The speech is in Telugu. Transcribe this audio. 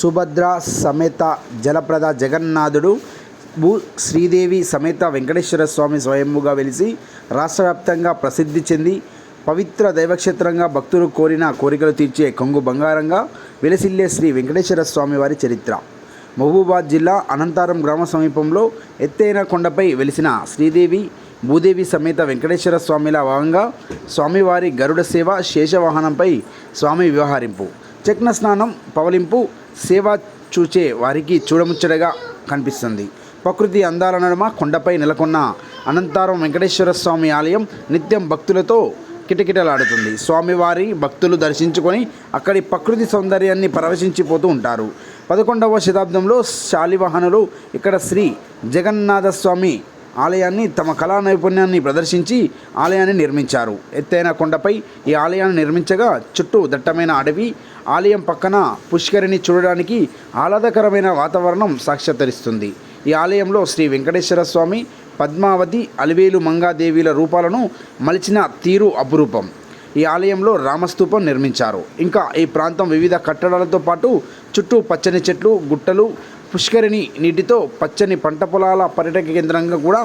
సుభద్ర సమేత జలప్రద జగన్నాథుడు భూ శ్రీదేవి సమేత వెంకటేశ్వర స్వామి స్వయంభుగా వెలిసి రాష్ట్ర వ్యాప్తంగా ప్రసిద్ధి చెంది పవిత్ర దైవక్షేత్రంగా భక్తులు కోరిన కోరికలు తీర్చే కొంగు బంగారంగా వెలసిల్లే శ్రీ వెంకటేశ్వర స్వామి వారి చరిత్ర. మహబూబాబాద్ జిల్లా అనంతారం గ్రామ సమీపంలో ఎత్తైన కొండపై వెలిసిన శ్రీదేవి భూదేవి సమేత వెంకటేశ్వర స్వామిల భాగంగా స్వామివారి గరుడ సేవ, శేషవాహనంపై స్వామి వ్యవహరింపు, చక్న స్నానం, పవలింపు సేవ చూచే వారికి చూడముచ్చటగా కనిపిస్తుంది. ప్రకృతి అందాల నడుమ కొండపై నెలకొన్న అనంతారం వెంకటేశ్వర స్వామి ఆలయం నిత్యం భక్తులతో కిటకిటలాడుతుంది. స్వామివారి భక్తులు దర్శించుకొని అక్కడి ప్రకృతి సౌందర్యాన్ని పరవశించిపోతూ ఉంటారు. 11వ శతాబ్దంలో శాలివాహనులు ఇక్కడ శ్రీ జగన్నాథ స్వామి ఆలయాన్ని తమ కళా నైపుణ్యాన్ని ప్రదర్శించి ఆలయాన్ని నిర్మించారు. ఎత్తైన కొండపై ఈ ఆలయాన్ని నిర్మించగా చుట్టూ దట్టమైన అడవి, ఆలయం పక్కన పుష్కరిణి చూడడానికి ఆహ్లాదకరమైన వాతావరణం సాక్షాత్కరిస్తుంది. ఈ ఆలయంలో శ్రీ వెంకటేశ్వర స్వామి, పద్మావతి, అలివేలు మంగాదేవిల రూపాలను మలిచిన తీరు అపురూపం. ఈ ఆలయంలో రామస్తూపం నిర్మించారు. ఇంకా ఈ ప్రాంతం వివిధ కట్టడాలతో పాటు చుట్టూ పచ్చని చెట్లు, గుట్టలు, పుష్కరిణి నీటితో పచ్చని పంట పొలాల పర్యాటక కేంద్రంగా కూడా